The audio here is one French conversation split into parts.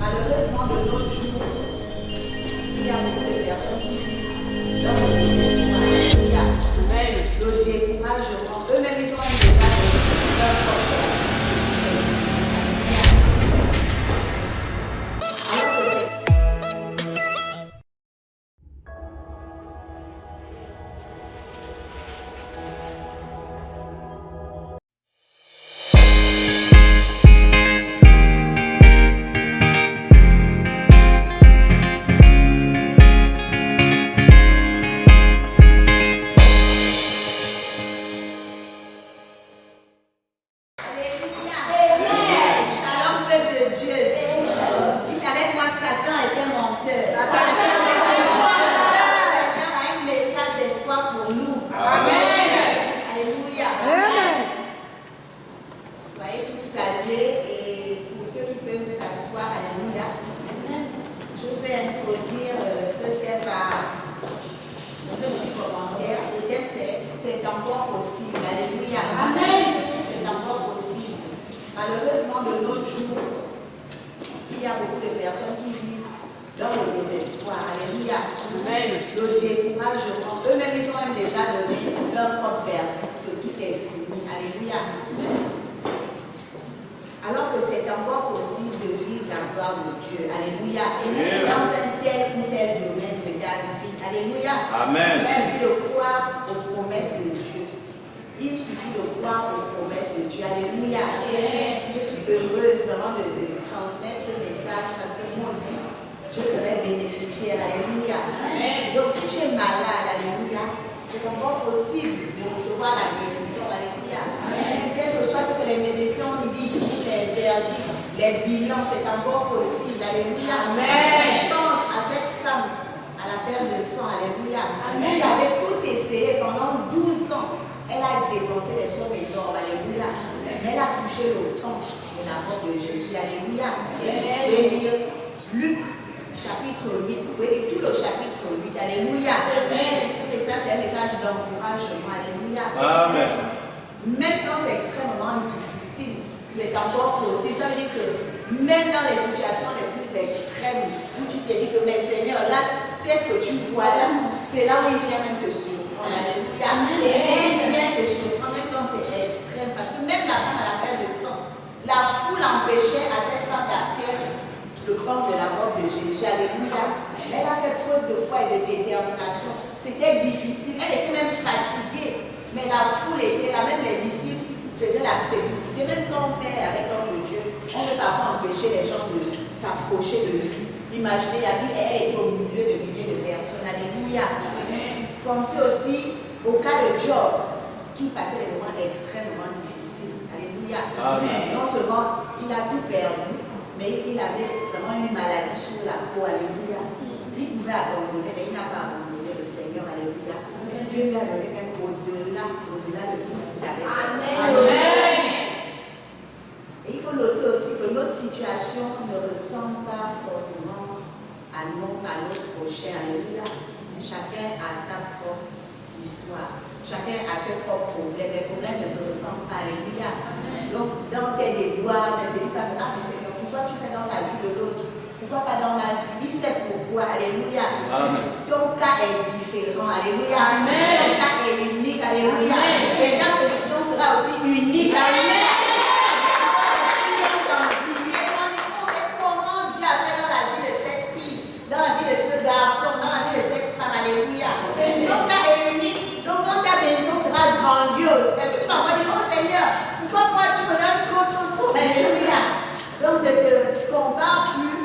Malheureusement, de nos jours, il y a beaucoup de personnes qui vivent dans le désespoir. Il y a le découragement. Eux-mêmes, ils ont un débat leur propre. Pensez aussi au cas de Job qui passait des moments extrêmement difficiles. Alléluia. Amen. Non seulement il a tout perdu, mais il avait vraiment une maladie sur la peau. Alléluia. Il pouvait abandonner, mais il n'a pas abandonné le Seigneur. Alléluia. Dieu lui a donné même au-delà de tout ce qu'il avait fait. Amen. Et il faut noter aussi que notre situation ne ressemble pas forcément à notre prochain. Alléluia. Chacun a sa propre histoire. Chacun a ses propres problèmes. Les problèmes ne se ressemblent pas. Alléluia. Donc, dans tes déboires, ne te dis pas, ah, Seigneur, pourquoi tu fais dans la vie de l'autre? Pourquoi pas dans ma vie? Il sait pourquoi. Alléluia. Amen. Ton cas est différent. Alléluia. Amen. Ton cas est unique. Alléluia. Amen. Et ta solution sera aussi unique. Alléluia. Comment Dieu a fait dans la vie de cette fille, dans la vie de ce garçon, dans la vie de cette femme. Alléluia. Ton cas est unique. Donc, quand ta bénédiction sera grandiose, est-ce que tu vas pas dire, oh Seigneur, pourquoi moi tu me donnes trop? Alléluia. Donc, ne te compare plus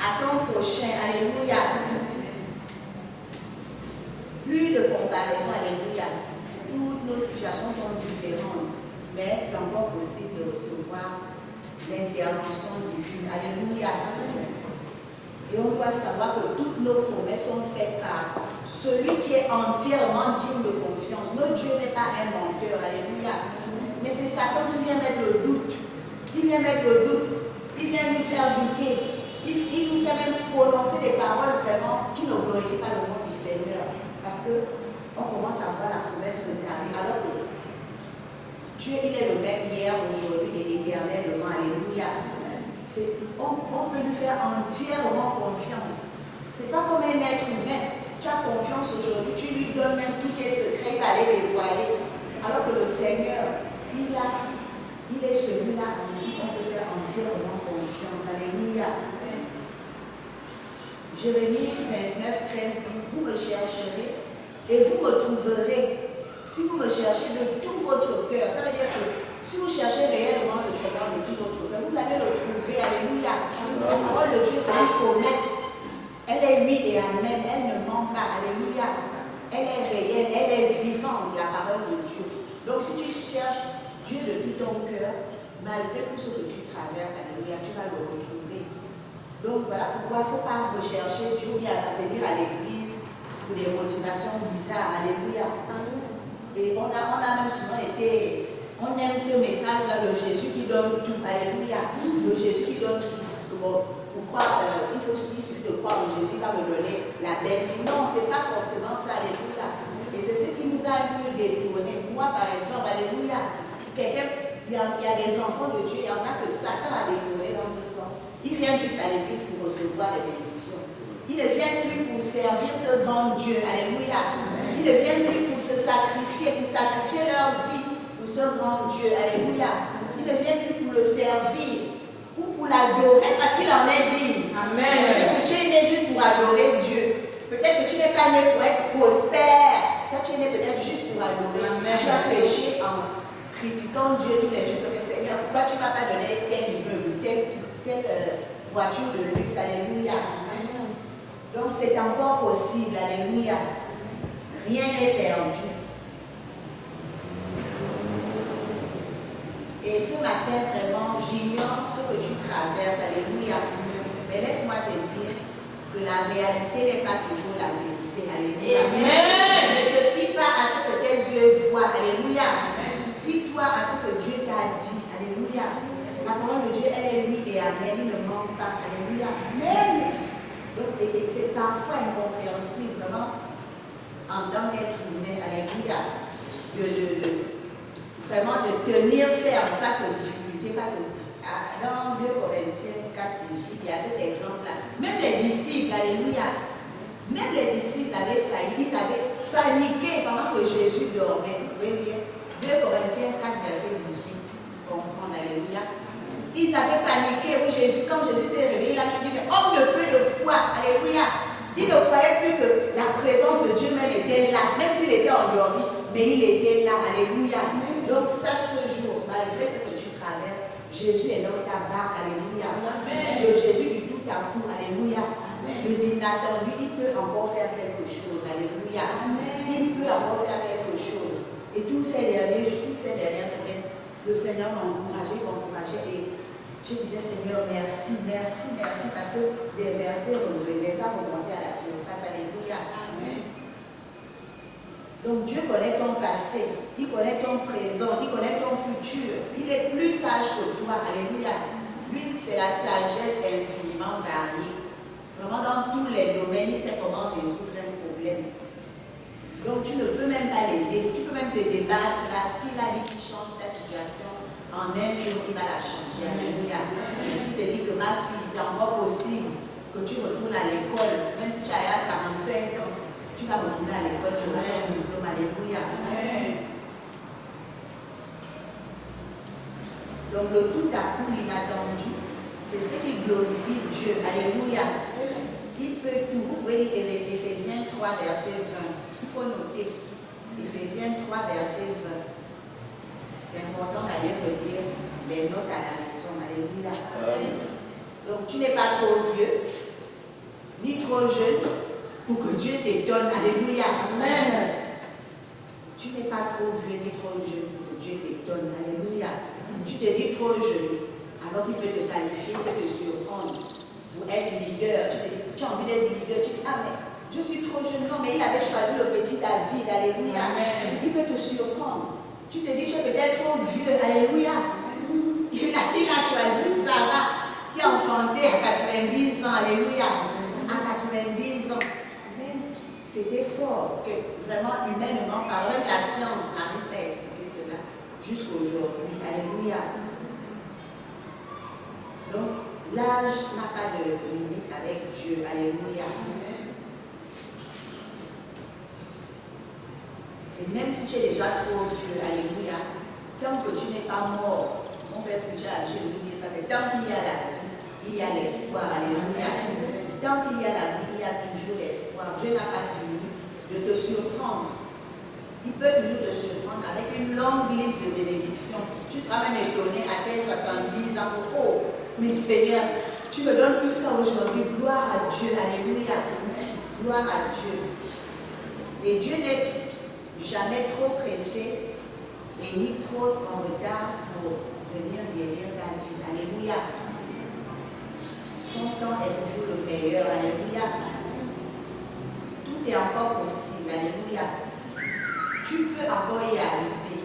à ton prochain. Alléluia. Plus de comparaison. Alléluia. Toutes nos situations sont différentes, mais c'est encore possible de recevoir l'intervention divine. Alléluia. Et on doit savoir que toutes nos promesses sont faites par celui qui est entièrement digne de confiance. Notre Dieu n'est pas un menteur. Alléluia. Mais c'est Satan qui vient mettre le doute. Il vient mettre le doute. Il vient nous faire douter. Il nous fait même prononcer des paroles vraiment qui ne glorifient pas le nom du Seigneur. Parce qu'on commence à voir la promesse retardée. Alors que Dieu, il est le même hier, aujourd'hui et éternellement. Alléluia. on peut lui faire entièrement confiance. Ce n'est pas comme un être humain. Tu as confiance aujourd'hui, tu lui donnes même tous tes secrets, il va aller les voiler. Alors que le Seigneur, il est celui-là en qui on peut faire entièrement confiance. Alléluia. Jérémie 29, 13 dit, vous me chercherez et vous me trouverez. Si vous me cherchez de tout votre cœur, ça veut dire que si vous cherchez réellement le Seigneur de tout votre cœur, vous allez le trouver. Alléluia. La parole de Dieu, c'est une promesse. Elle est oui et amen. Elle ne ment pas. Alléluia. Elle est réelle, elle est vivante, la parole de Dieu. Donc si tu cherches Dieu de tout ton cœur, malgré tout ce que tu traverses, alléluia, tu vas le retrouver. Donc voilà pourquoi il ne faut pas rechercher Dieu bien à venir à l'église pour des motivations bizarres. Alléluia. Et on a même souvent été, on aime ce message-là, le Jésus qui donne tout. Alléluia. Le Jésus qui donne tout. Bon, pour croire, il suffit de croire que Jésus va me donner la belle vie. Non, ce n'est pas forcément ça. Alléluia. Et c'est ce qui nous a un peu détourné. Moi, par exemple, alléluia, il y a des enfants de Dieu, il y en a que Satan a détourné dans ce sens. Ils viennent juste à l'église pour recevoir les bénédictions. Ils ne viennent plus pour servir ce grand Dieu. Alléluia. Ils ne viennent plus pour se sacrifier, pour sacrifier leur vie pour ce grand Dieu. Alléluia. Ils ne viennent plus pour le servir ou pour l'adorer parce qu'il en est digne. Amen. Peut-être que tu es né juste pour adorer Dieu. Peut-être que tu n'es pas né pour être prospère. Toi, tu es né peut-être juste pour adorer. Amen. Tu as péché en critiquant Dieu tous les jours. Le Seigneur, pourquoi tu ne vas pas donner tel immeuble, telle voiture de luxe? Alléluia. Amen. Donc c'est encore possible. Alléluia. Rien n'est perdu. Et ce matin, vraiment, j'ignore ce que tu traverses. Alléluia. Mais laisse-moi te dire que la réalité n'est pas toujours la vérité. Alléluia. Amen. Ne te fie pas à ce que tes yeux voient. Alléluia. Fie-toi à ce que Dieu t'a dit. Alléluia. La parole de Dieu, elle est oui et amen. Il ne manque pas. Alléluia. Amen. Donc, et c'est parfois incompréhensible, vraiment, en tant qu'être humain. Alléluia. Vraiment de tenir ferme face aux difficultés, dans 2 Corinthiens 4, 18, il y a cet exemple-là. Même les disciples, alléluia, même les disciples avaient failli, ils avaient paniqué pendant que Jésus dormait. Vous pouvez lire 2 Corinthiens 4, verset 18, comprendre, alléluia. Ils avaient paniqué, oui, quand Jésus s'est réveillé, il a dit, mais homme de peu de foi, alléluia. Il ne croyait plus que la présence de Dieu même était là, même s'il était endormi, mais il était là, alléluia. Donc sache ce jour, malgré ce que tu traverses, Jésus est dans ta barque, alléluia. Le Jésus du tout à coup, alléluia. De l'inattendu, il peut encore faire quelque chose, alléluia. Il peut encore faire quelque chose. Et toutes ces dernières semaines, le Seigneur m'a encouragé, et je disais, Seigneur, merci, parce que des versets revenaient, ça remontait à la surface, alléluia. Donc Dieu connaît ton passé, il connaît ton présent, il connaît ton futur. Il est plus sage que toi, alléluia. Lui, c'est la sagesse infiniment variée. Vraiment dans tous les domaines, il sait comment résoudre un problème. Donc tu ne peux même pas l'aider, tu peux même te débattre là. S'il a dit qu'il change ta situation, en un jour, il va la changer, alléluia. Et s'il te dit que ma fille, c'est encore possible que tu retournes à l'école, même si tu as 45 ans, tu vas retourner à l'école, tu auras ton diplôme, alléluia. Donc le tout à coup inattendu, c'est ce qui glorifie Dieu, alléluia. Il peut tout. Vous pouvez lire Éphésiens 3, verset 20. Il faut noter. Éphésiens 3, verset 20. C'est important d'aller relire les notes à la maison, alléluia. Donc tu n'es pas trop vieux, ni trop jeune, pour que Dieu t'étonne. Alléluia. Amen. Tu n'es pas trop vieux ni trop jeune pour que Dieu t'étonne. Alléluia. Tu te dis trop jeune, alors qu'il peut te qualifier, il peut te surprendre pour être leader. Tu as envie d'être leader, tu dis, ah mais je suis trop jeune. Non, mais il avait choisi le petit David. Alléluia. Amen. Il peut te surprendre. Tu te dis, tu es peut-être trop vieux. Alléluia. Il a choisi Sarah qui a enfanté à 90 ans. Alléluia. À 90 ans. C'était fort, que vraiment humainement parlant, la science n'arrive pas à expliquer cela jusqu'à aujourd'hui. Alléluia. Donc, L'âge n'a pas de limite avec Dieu. Alléluia. Et même si tu es déjà trop vieux, alléluia, tant que tu n'es pas mort, mon père spirituel a dit, ça fait tant qu'il y a la vie, il y a l'espoir. Alléluia. Tant qu'il y a la vie, il y a toujours l'espoir. Dieu n'a pas fini de te surprendre. Il peut toujours te surprendre avec une longue liste de bénédictions. Tu seras même étonné à tes 70 ans. Oh, mais Seigneur, tu me donnes tout ça aujourd'hui. Gloire à Dieu. Alléluia. Gloire à Dieu. Et Dieu n'est jamais trop pressé et ni trop en retard pour venir guérir ta vie. Alléluia. Son temps est toujours le meilleur. Alléluia. Tout est encore possible. Alléluia. Tu peux encore y arriver.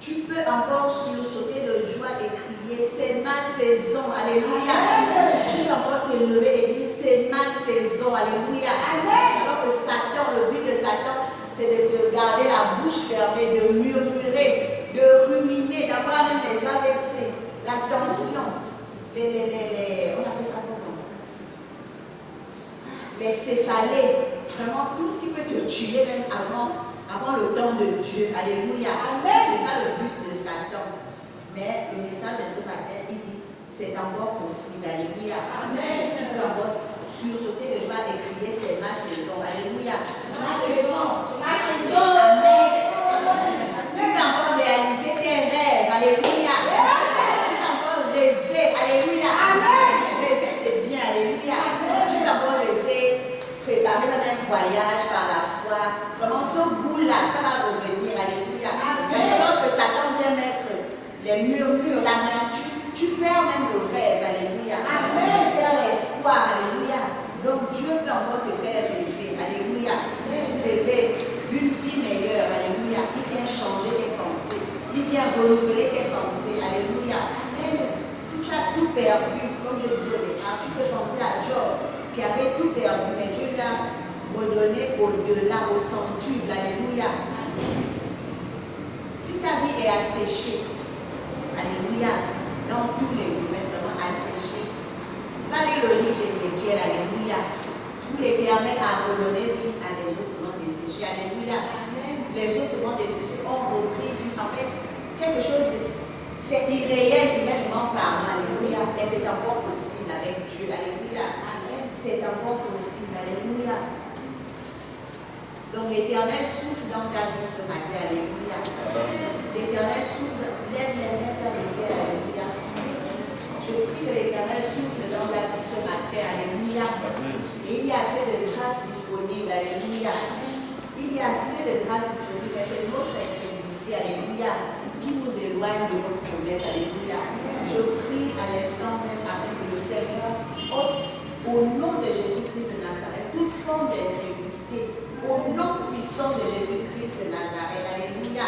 Tu peux encore sursauter de joie et crier, c'est ma saison. Alléluia. Tu peux encore te lever et dire, c'est ma saison. Alléluia. Alors que Satan, le but de Satan, c'est de te garder la bouche fermée, de murmurer, de ruminer, d'avoir même les AVC, la tension, on appelle ça comment? Les céphalées, vraiment tout ce qui peut te tuer même avant le temps de Dieu. Alléluia. C'est ça le but de Satan. Mais le message de ce matin, il dit, c'est encore possible. Alléluia. Amen. Tu peux encore sursauter de joie et crier, c'est ma saison. Alléluia. Ma saison. Ma saison. Amen. Tu peux encore réaliser tes rêves. Alléluia. Tu peux encore rêver. Alléluia. Amen. Rêver, c'est bien. Alléluia. Tu peux encore rêver, préparer même un voyage par la foi. Vraiment, ce goût-là, ça va revenir. Alléluia. Parce que lorsque Satan vient mettre les murmures, la main, tu perds même le rêve. Alléluia. Amen. Tu perds l'espoir. Alléluia. Donc Dieu peut encore te faire rêver. Alléluia. Rêver une vie meilleure. Alléluia. Il vient changer tes pensées. Il vient renouveler tes pensées. Alléluia. Si tu as tout perdu, comme je disais au départ, tu peux penser à Job qui avait tout perdu, mais Dieu l'a redonné au-delà, au centuple. Alléluia. Si ta vie est asséchée, alléluia, dans tous les domaines, vraiment asséchée, va lire le livre d'Ézéchiel, alléluia, où l'Éternel a redonné vie à des ossements desséchés. Alléluia. Les ossements desséchés ont repris vie. En fait, quelque chose de... C'est irréel humainement parlant. Alléluia. Et c'est encore possible avec Dieu. Alléluia. C'est encore possible. Alléluia. Donc l'Éternel souffle dans ta vie ce matin. Alléluia. L'Éternel souffle, lève les mains dans le ciel. Alléluia. Je prie que l'Éternel souffle dans la vie ce matin. Alléluia. Et il y a assez de grâce disponible. Alléluia. Il y a assez de grâce disponible. Mais c'est notre incrédulité. Alléluia. Qui nous éloigne de notre promesse. Alléluia. Je prie à l'instant même afin que le Seigneur ôte au nom de Jésus-Christ de Nazareth toute forme d'incrédulité. Au nom puissant de Jésus-Christ de Nazareth. Alléluia.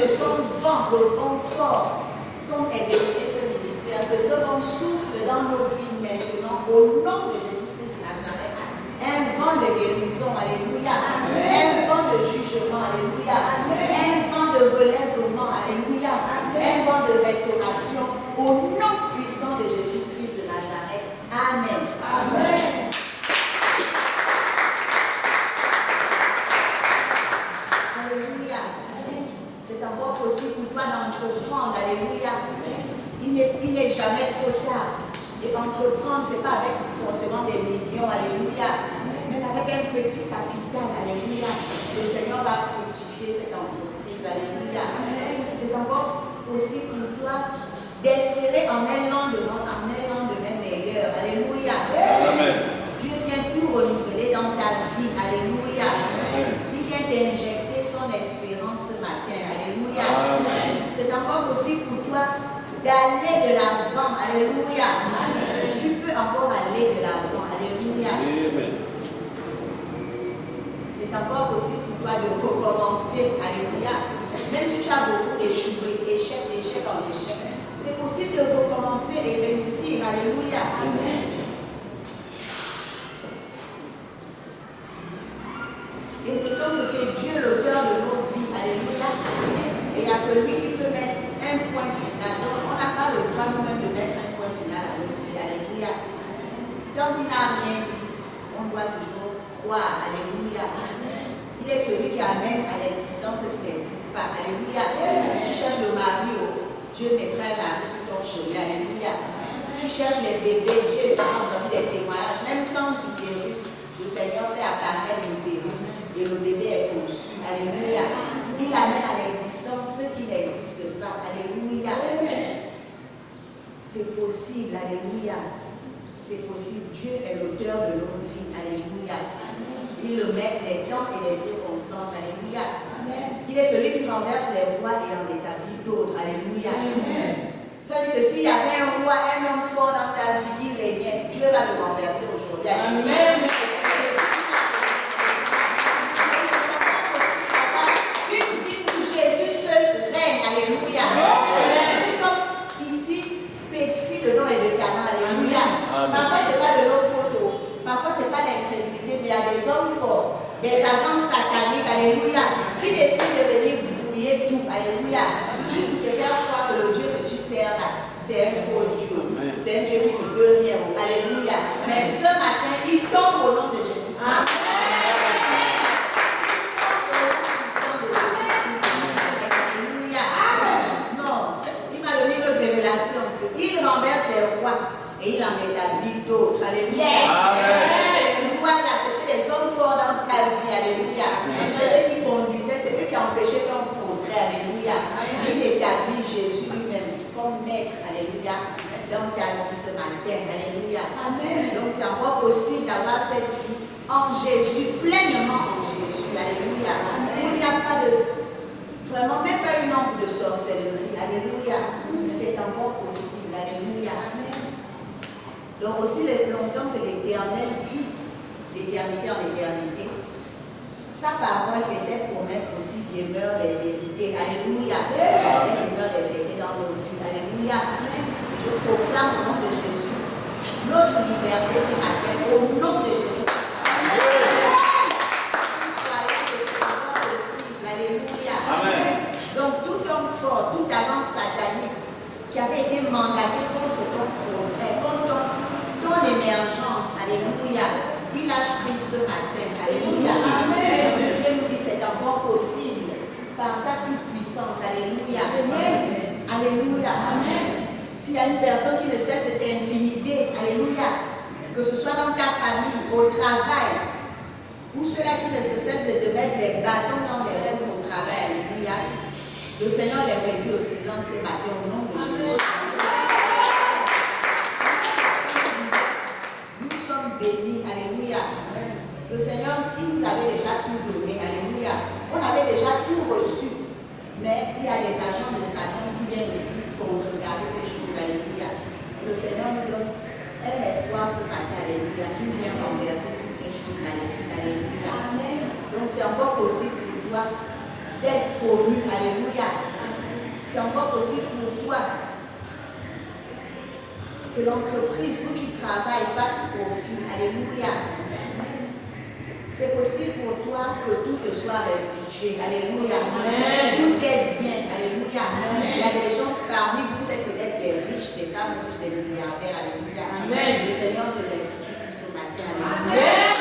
Que son vent revend fort comme est délivré ce ministère. Que ce vent souffle dans nos vies maintenant. Au nom de Jésus-Christ de Nazareth. Un vent de guérison. Alléluia. Un vent de jugement. Alléluia. Un vent de relèvement. Alléluia. Un vent de restauration. Au nom puissant de Jésus-Christ de Nazareth. Amen. Amen. Alléluia. C'est encore possible pour toi d'entreprendre. Alléluia. Il n'est jamais trop tard. Et entreprendre, ce n'est pas avec forcément des millions. Alléluia. Mais avec un petit capital. Alléluia. Le Seigneur va fructifier cette entreprise. Alléluia. C'est encore possible pour toi d'espérer en un lendemain meilleur. Alléluia. Amen. Dieu vient tout renouveler dans ta vie. Alléluia. Il vient t'injecter son espérance ce matin. Alléluia. C'est encore possible pour toi d'aller de l'avant. Alléluia. Amen. Tu peux encore aller de l'avant. Alléluia. C'est encore possible pour toi de recommencer. Alléluia. Même si tu as beaucoup échoué, échec en échec, c'est possible de recommencer et réussir. Alléluia. Amen. Et pourtant que c'est Dieu l'auteur de nos vies. Alléluia. Et il n'y a que lui qui peut mettre un point final. Donc on n'a pas le droit nous-mêmes de mettre un point final à notre vie. Tant qu'il n'a rien dit, on doit toujours croire. Alléluia. Il est celui qui amène à l'existence ce qui n'existe pas. Alléluia. Tu cherches le mari, Dieu mettra un mari sur ton chemin. Alléluia. Tu cherches les bébés, Dieu te donne des témoignages. Même sans utérus, le Seigneur fait apparaître l'utérus et le bébé est conçu. Alléluia. Il amène à l'existence ce qui n'existe pas. Alléluia. C'est possible. Alléluia. C'est possible. Dieu est l'auteur de nos vies. Alléluia. Il le met les temps et les circonstances. Alléluia. Il est celui qui renverse les rois et en établit d'autres. Alléluia. Ça veut dire que s'il y avait un roi, un homme fort dans ta vie, il régnait. Dieu va le renverser aujourd'hui. Alléluia. Une vie où Jésus seul règne. Alléluia. Nous sommes ici pétris de noms et de talents. Alléluia. Parfois, ce n'est pas de nos photos. Parfois, ce n'est pas l'incrédulité, mais il y a des hommes forts, des agents sataniques, alléluia, qui décident de venir brouiller tout, alléluia, juste pour te faire croire que le Dieu que tu sers là, c'est un faux Dieu. C'est un Dieu qui ne peut rien, alléluia. Mais ce matin, il tombe au nom de Jésus. Amen. Alléluia. Non, il m'a donné une révélation. Il renverse les rois. Et il en établit d'autres. Alléluia. Les rois là, c'était les hommes forts dans ta vie. Alléluia. C'est eux qui conduisaient, c'est eux qui empêchaient ton progrès. Alléluia. Il établit Jésus lui-même comme maître. Alléluia. Dans ta vie ce matin. Alléluia. Amen. Donc c'est encore possible d'avoir cette vie en Jésus, pleinement en Jésus. Alléluia. Où il n'y a pas de, vraiment, même pas une ombre de sorcellerie. Alléluia. C'est encore possible. Alléluia. Amen. Donc aussi longtemps que l'Éternel vit, l'éternité en éternité, sa parole et ses promesses aussi demeurent les vérités. Alléluia. Elles demeurent les vérités dans nos vies. Alléluia. Je proclame au nom de Jésus notre liberté ce matin, au nom de Jésus. Alléluia. Donc tout homme fort, tout talent satanique qui avait été mandaté contre ton progrès, contre ton émergence, alléluia, il lâche prise ce matin, alléluia. Dieu nous dit c'est encore possible par sa toute puissance, alléluia. Alléluia. S'il y a une personne qui ne cesse de t'intimider, alléluia, que ce soit dans ta famille, au travail, ou ceux-là qui ne cessent de te mettre les bâtons dans les roues au travail, alléluia, le Seigneur les réduit au silence ce matin au nom de Jésus. Béni, alléluia. Le Seigneur, il nous avait déjà tout donné, alléluia. On avait déjà tout reçu, mais il y a des agents de Satan qui viennent aussi contrecarrer ces choses, alléluia. Le Seigneur nous donne un espoir ce matin, alléluia, qui vient renverser toutes ces choses maléfiques, alléluia. Amen. Donc c'est encore possible pour toi d'être promu, alléluia. C'est encore possible pour toi que l'entreprise où tu travailles fasse profit. Alléluia. C'est possible pour toi que tout te soit restitué. Alléluia. Tout est bien. Alléluia. Il y a des gens parmi vous, c'est peut-être des riches, des femmes riches, des milliardaires. Alléluia. Le Seigneur te restitue tout ce matin. Alléluia.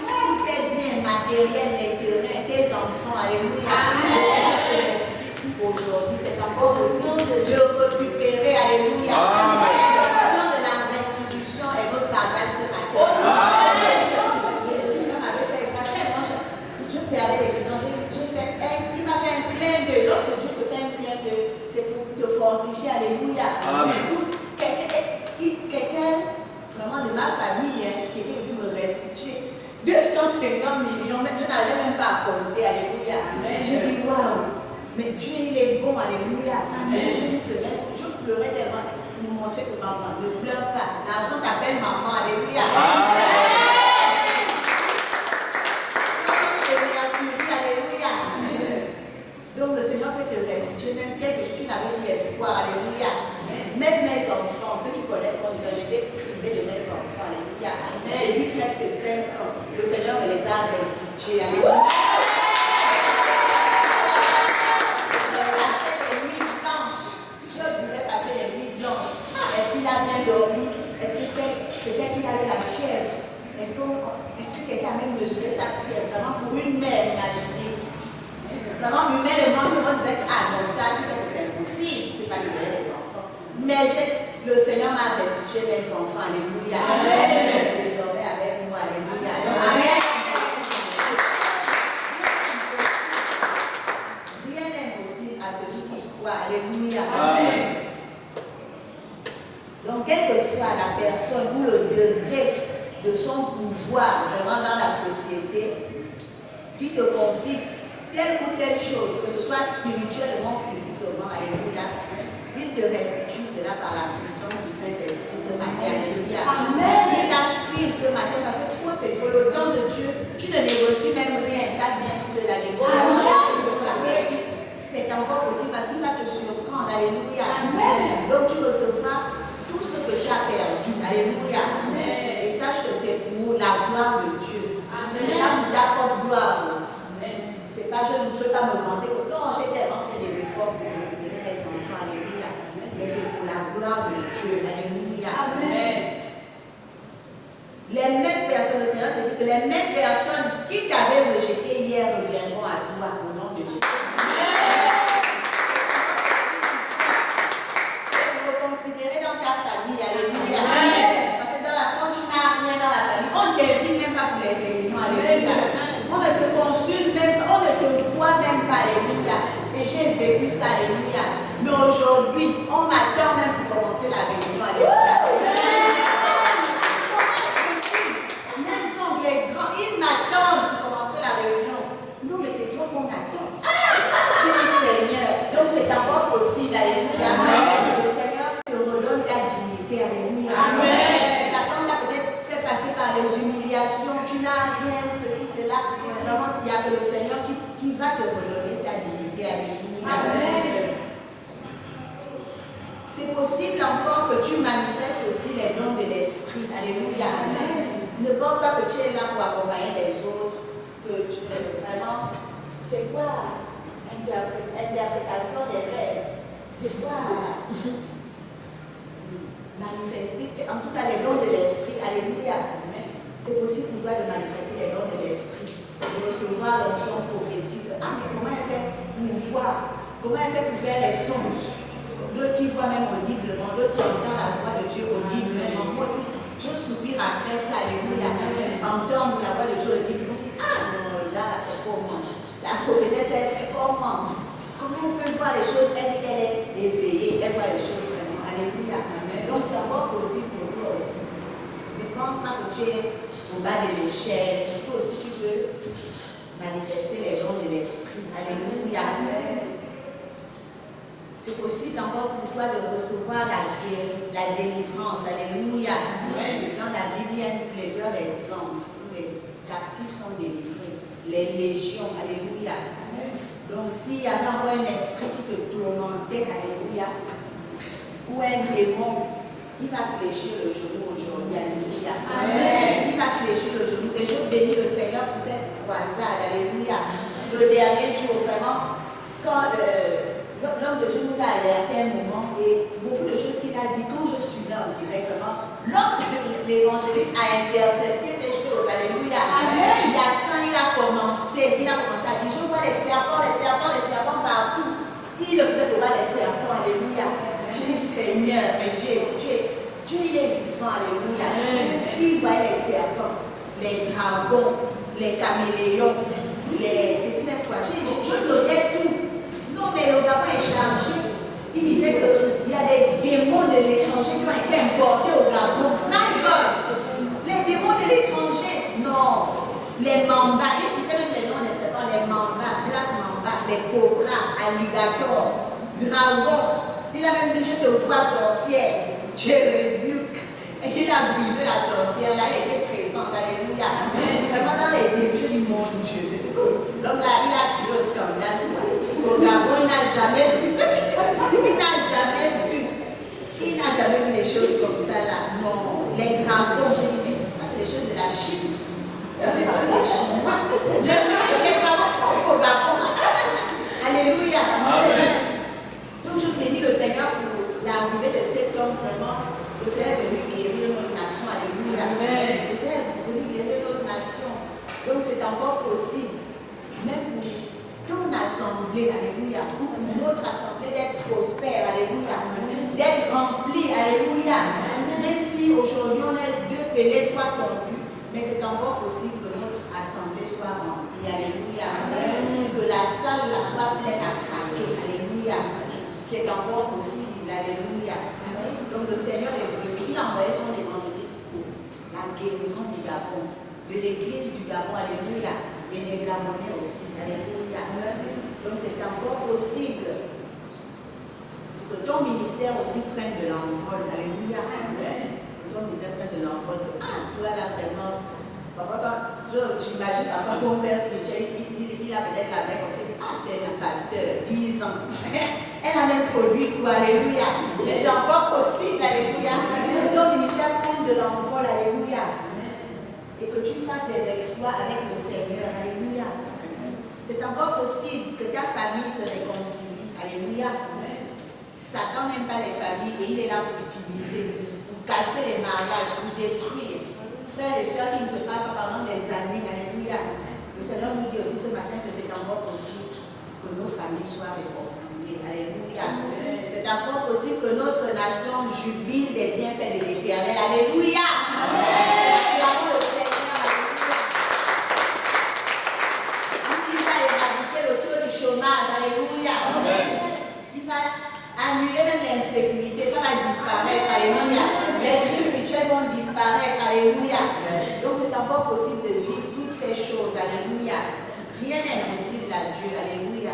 Tout est bien, matériel, les terrains, tes enfants. Alléluia. Le Seigneur te restitue tout aujourd'hui. C'est encore possible de récupérer, alléluia. L'option de la restitution est votre bagage ce matin. Le Seigneur m'avait fait passer, moi je perdais les finances, il m'a fait un clin d'œil. Lorsque Dieu te fait un clin d'œil, c'est pour te fortifier, alléluia. Quelqu'un vraiment de ma famille qui était venu me restituer 250 millions, mais je n'arrivais même pas à compter, alléluia. J'ai dit waouh. Mais Dieu, il est bon, alléluia. C'était une semaine où je pleurais tellement pour me montrer que maman, ne pleure pas. L'argent t'appelle maman, alléluia. Alléluia. Donc le Seigneur peut te restituer même quelque chose, tu n'avais plus espoir, alléluia. Même mes enfants, ceux qui connaissent mon visage, j'étais privée de mes enfants, alléluia. Depuis presque 5 ans, le Seigneur me les a restitués, alléluia. a bien dormi? Est-ce que peut-être qu'il a eu la fièvre? Est-ce que quelqu'un a même mesuré sa fièvre? Vraiment, pour une mère, imaginez. Vraiment, humainement, tout le monde disait, ah non, ça, tu sais que c'est impossible, tu ne peux pas libérer les enfants. Mais le Seigneur m'a restitué mes enfants, alléluia. Amen. Ils sont désormais avec moi, alléluia. Amen. Rien n'est impossible à celui qui croit, alléluia. Amen. Donc, quelle que soit la personne ou le degré de son pouvoir vraiment dans la société, qui te confie telle ou telle chose, que ce soit spirituellement, physiquement, alléluia, il te restitue cela par la puissance du Saint-Esprit ce matin, alléluia. Il lâche prise ce matin parce que trop c'est trop. Le temps de Dieu, tu ne négocies même rien, ça vient seul, alléluia. C'est encore possible parce qu'il va te surprendre, alléluia. Donc tu recevras tout ce que tu as perdu, alléluia. Et sache que c'est pour la gloire de Dieu. C'est là pour ta propre gloire. C'est pas, je ne peux pas me vanter que non, j'ai tellement fait des efforts pour récupérer les enfants, alléluia. Mais c'est pour la gloire de Dieu, alléluia. Amen. Les mêmes personnes, le Seigneur te dit que les mêmes personnes qui t'avaient rejeté hier reviendront à toi au nom de Jésus. Considérer dans ta famille, alléluia. Parce que quand tu n'as rien dans la famille, on ne t'invite même pas pour les réunions, alléluia. On ne te consulte même pas, on ne te voit même pas, alléluia. Et j'ai vécu ça, alléluia. Mais aujourd'hui, on m'attend même pour commencer la réunion, alléluia. Comment est-ce possible? Même sans les grands, ils m'attendent pour commencer la réunion. Non, mais c'est toi qu'on attend. J'ai dit Seigneur, donc c'est encore possible, alléluia. Le Seigneur te redonne ta dignité, alléluia. Amen. Satan t'a peut-être fait passer par les humiliations, tu n'as rien, ceci, cela. Vraiment, il y a que le Seigneur qui va te redonner ta dignité, alléluia. Amen. C'est possible encore que tu manifestes aussi les dons de l'esprit, alléluia. Amen. Ne pense pas que tu es là pour accompagner les autres, que tu es vraiment. C'est quoi interprétation des rêves? C'est quoi manifester, en tout cas les dons de l'esprit, alléluia. C'est possible pour toi de manifester les dons de l'esprit, de recevoir l'onction prophétique. Ah, mais comment elle fait pour voir? Comment elle fait pour faire les songes? D'autres qui voient même audiblement, d'autres qui entendent la voix de Dieu audiblement. Moi aussi, je soupire après ça, alléluia. Entendre la voix de Dieu audiblement. Je dis, ah non, là, elle fait comment? La prophétesse, elle fait comment? Comment elle peut voir les choses? Elle est éveillée, elle voit les choses vraiment. Alléluia. Donc c'est encore possible pour toi aussi. Ne pense pas que tu es au bas de l'échelle. Toi aussi, tu peux manifester les dons de l'esprit. Alléluia. C'est possible encore pour toi de recevoir la délivrance. Alléluia. Dans la Bible, il y a plusieurs exemples où les captifs sont délivrés. Les légions. Alléluia. Donc s'il y avait encore un esprit qui te tourmentait, alléluia, ou un démon, il va fléchir le genou aujourd'hui, alléluia. Amen. Il va fléchir le genou. Et je bénis le Seigneur pour cette croisade, alléluia. Le dernier jour, vraiment, quand l'homme de Dieu nous a alerté un moment et beaucoup de choses qu'il a dit, quand je suis là, on dirait vraiment, l'homme de l'évangéliste a intercepté ces choses, alléluia. Amen. Quand il a commencé à dire, je vois les serpents partout. Il le faisait pour voir les serpents, alléluia. Je dis, Seigneur, mais Dieu il est vivant, alléluia. Il voit les serpents, les dragons, les caméléons, c'était une fois. Je notais tout. Non, mais le Gabon est chargé. Il disait qu'il y a des démons de l'étranger qui ont été importés au Gabon. My God! Les démons de l'étranger, non. Les mambas, il citait même les noms des serpents, les mambas, black mamba, les cobras, alligators, dragons. Il a même dit, je te vois sorcière. Dieu rebuke. Et il a brisé la sorcière, là, elle était présente, alléluia. Amen. Vraiment dans les débuts, je dis, mon Dieu, c'est ce que l'homme là, il a crié au scandale. Au Gabon, il n'a jamais vu ça. Il n'a jamais vu des choses comme ça là. Non, les dragons, j'ai dit, mais c'est des choses de la Chine. C'est des choses des Chinois. Les dragons font au Gabon. Alléluia. Amen. Donc je bénis le Seigneur pour l'arrivée de cet homme vraiment, de Alléluia. Même si aujourd'hui on est 2 pelés, 3 tondus, mais c'est encore possible que notre assemblée soit remplie. Alléluia. Que la salle là soit pleine à craquer. Alléluia. C'est encore possible. Alléluia. Donc le Seigneur est venu. Il a envoyé son évangéliste pour la guérison du Gabon, de l'église du Gabon. Alléluia. Et des Gabonais aussi. Alléluia. Donc c'est encore possible que ton ministère aussi prenne de l'envol. Alléluia. Que ton ministère prenne de l'envol. Toi là vraiment. Parfois, j'imagine parfois mon père spirituel, il a peut-être la main comme ça. C'est un pasteur, 10 ans. Elle a même produit quoi. Alléluia. Mais c'est encore possible. Alléluia. Que ton ministère prenne de l'envol. Alléluia. Et que tu fasses des exploits avec le Seigneur. Alléluia. C'est encore possible que ta famille se réconcilie. Alléluia. Satan n'aime pas les familles et il est là pour utiliser, pour casser les mariages, pour détruire. Frères et sœurs qui ne se parlent pas pendant des années. Alléluia. Le Seigneur nous dit aussi ce matin que c'est encore possible que nos familles soient réconciliées. Alléluia. C'est encore possible que notre nation jubile des bienfaits de l'Éternel. Alléluia. Acclamons le Seigneur. Alléluia. Il va éradiquer le taux du chômage. Alléluia. Il va annuler même l'insécurité. Ça va disparaître. Alléluia. Les crimes rituels vont disparaître. Alléluia. Donc c'est encore possible de vivre toutes ces choses. Alléluia. Rien n'est impossible à Dieu. Alléluia.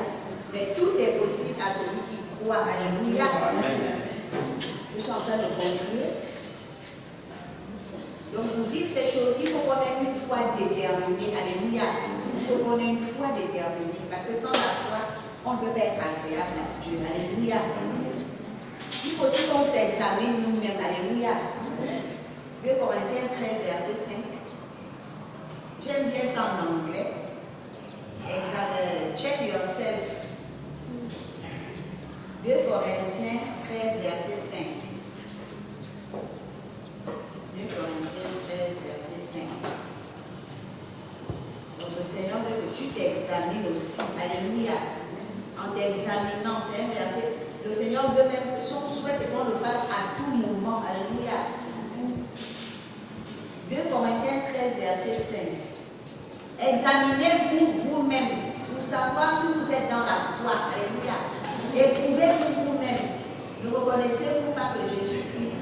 Mais tout est possible à celui qui croit. Alléluia. Je suis en train de conclure. Donc pour vivre ces choses, il faut qu'on ait une foi déterminée. Alléluia. Il faut qu'on ait une foi déterminée. Parce que sans la foi, on ne peut pas être agréable à Dieu. Alléluia. Il faut aussi qu'on s'examine nous-mêmes. Alléluia. 2 Corinthiens 13, verset 5. J'aime bien ça en anglais. Check yourself. 2 Corinthiens 13, verset 5. 2 Corinthiens 13, verset 5. Donc le Seigneur veut que tu t'examines aussi. Alléluia. En t'examinant, c'est un verset. Le Seigneur veut même, son souhait c'est qu'on le fasse à tout moment. Alléluia. 2 Corinthiens 13, verset 5. Examinez-vous vous-même pour savoir si vous êtes dans la foi. Alléluia. Éprouvez-vous vous-même. Ne reconnaissez-vous pas que Jésus-Christ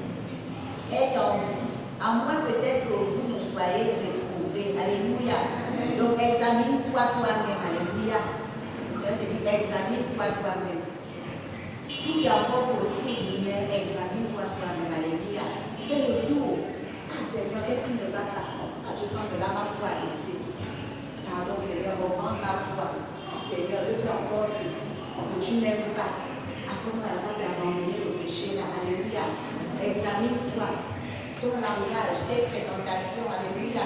est en vous, à moins peut-être que vous ne soyez réprouvés. Alléluia. Donc examine-toi toi-même. Alléluia. Le Seigneur te dit examine-toi toi-même. Tout est encore possible, mais examine-toi toi-même. Alléluia. Fais le tour. Seigneur, qu'est-ce qui ne va pas? Je sens que là, ma foi est ici. Pardon, Seigneur, augmente ma foi. Seigneur, je fais encore ceci que tu n'aimes pas. Accorde la grâce d'abandonner le péché. Là. Alléluia. Examine-toi. Ton langage, tes fréquentations. Alléluia.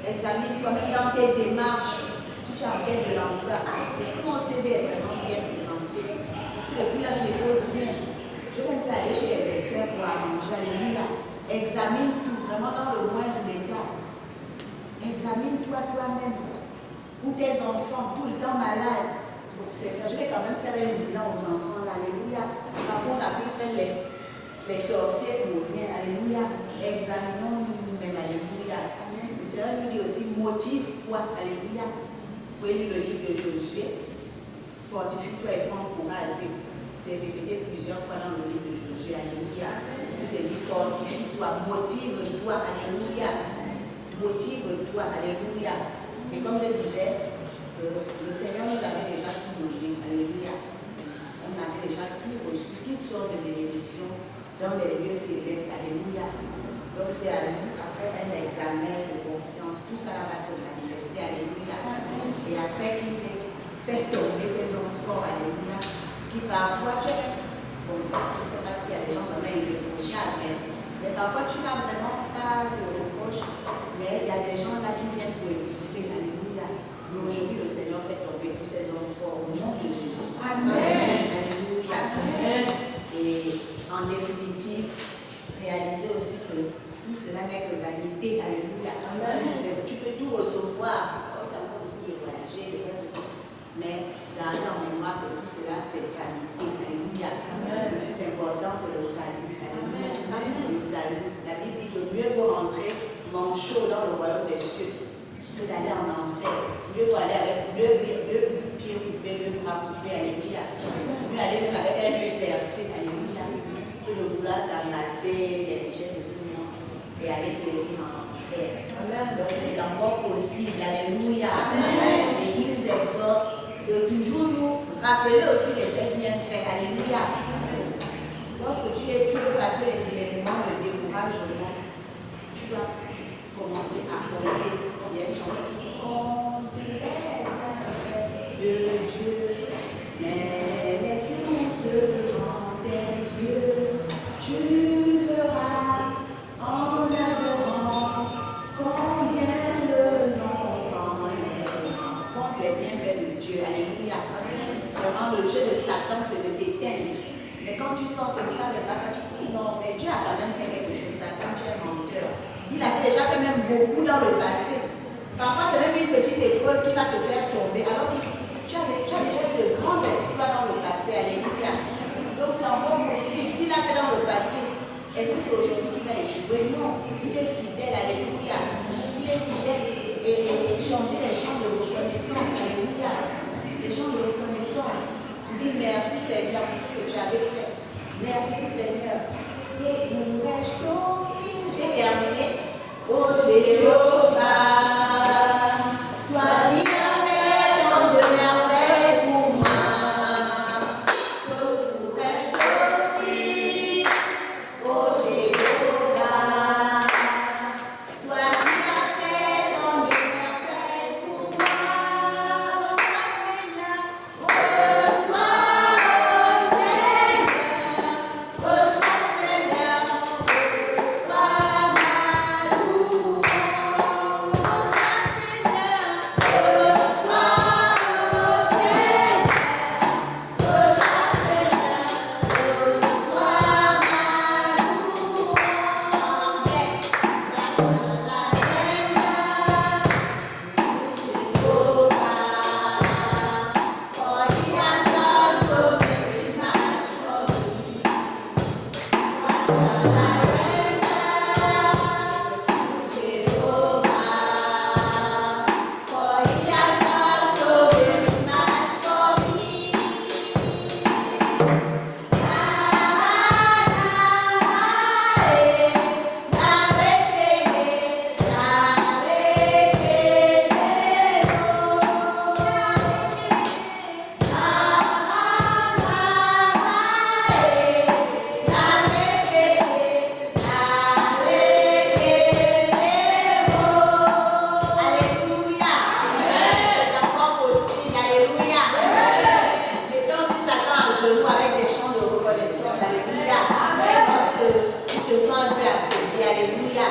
Examine-toi, même dans tes démarches. Si tu as en quête de l'emploi, est-ce que mon CV est vraiment bien présenté? Est-ce que depuis là, je dépose bien? Je ne vais pas aller chez les experts pour arranger. Alléluia. Examine tout, vraiment dans le moindre détail. Examine-toi toi-même. Ou tes enfants, tout le temps malades. Donc, Seigneur, je vais quand même faire un bilan aux enfants. Là. Alléluia. Parfois, on a pu faire les sorciers pour rien. Alléluia. Examinons-nous nous-mêmes. Alléluia. Le Seigneur nous dit aussi, motive-toi. Alléluia. Vous pouvez lire le livre de Josué. Fortifie-toi et prends courage. C'est répété plusieurs fois dans le livre de Josué. Alléluia. Il te dit fortifie-toi, motive-toi, alléluia. Motive-toi, alléluia. Et comme je disais, le Seigneur nous avait déjà tout donné, alléluia. On avait déjà tout reçu, toutes sortes de bénédictions dans les lieux célestes, alléluia. Donc c'est à nous, après un examen de conscience, tout ça va se manifester, alléluia. Et après qu'il ait fait tomber ces hommes forts, alléluia, qui parfois, bon, je ne sais pas s'il y a des gens comme ça, ils reprochent mais parfois tu n'as vraiment pas de reproche, mais il y a des gens là qui viennent pour étouffer, alléluia. Mais aujourd'hui, le Seigneur fait tomber tous ces hommes forts au nom de Jésus. Amen. Alléluia. Amen. Et en définitive, réaliser aussi que tout cela n'est que vanité, alléluia. Amen. Tu peux tout recevoir, ça va aussi de voyager, de faire ceci. Mais garder en mémoire que tout cela, c'est vanité. Alléluia. Le plus important, c'est le salut. Alléluia. rentrer manchot dans le royaume des cieux que d'aller en enfer. Mieux vaut aller avec deux pieds coupés, deux bras coupés, alléluia. Mieux aller avec un œil percé, alléluia, que de vouloir s'amasser les richesses de ce monde et aller périr en enfer. Donc c'est encore possible, alléluia. Et il nous exhorte de toujours nous rappeler aussi de ses bienfaits, alléluia. Lorsque tu veux passer les moments de découragement, tu dois commencer à compter. Il y a une chanson qui dit compte les bienfaits de Dieu, mais les tous devant tes yeux, tu verras en adorant combien le nom en est. Compte les bienfaits de Dieu, alléluia. Vraiment, le jeu de Satan, c'est de t'éteindre. Mais quand tu sens que ça ne va pas, tu dis non, mais Dieu a quand même fait quelque chose. Satan, tu es menteur. Il avait déjà fait même beaucoup dans le passé. Parfois, c'est même une petite épreuve qui va te faire tomber. Alors que tu as déjà eu de grands exploits dans le passé. Alléluia. Donc, c'est encore possible. S'il a fait dans le passé, est-ce que c'est aujourd'hui qu'il va échouer? Non. Il est fidèle. Alléluia. Il est fidèle. Et chanter les chants de reconnaissance. Alléluia. Les chants de reconnaissance. Dis merci Seigneur pour ce que tu avais fait. Merci Seigneur. Que pourrais-je t'offrir? J'ai terminé. Oh Jéhovah, toi qui as fait tant de merveilles pour moi. Que pourrais-je t'offrir? Oh Jéhovah, toi qui as fait tant de merveilles pour moi. Reçois Seigneur. Alléluia. Tu te sens un peu affaibli. Alléluia.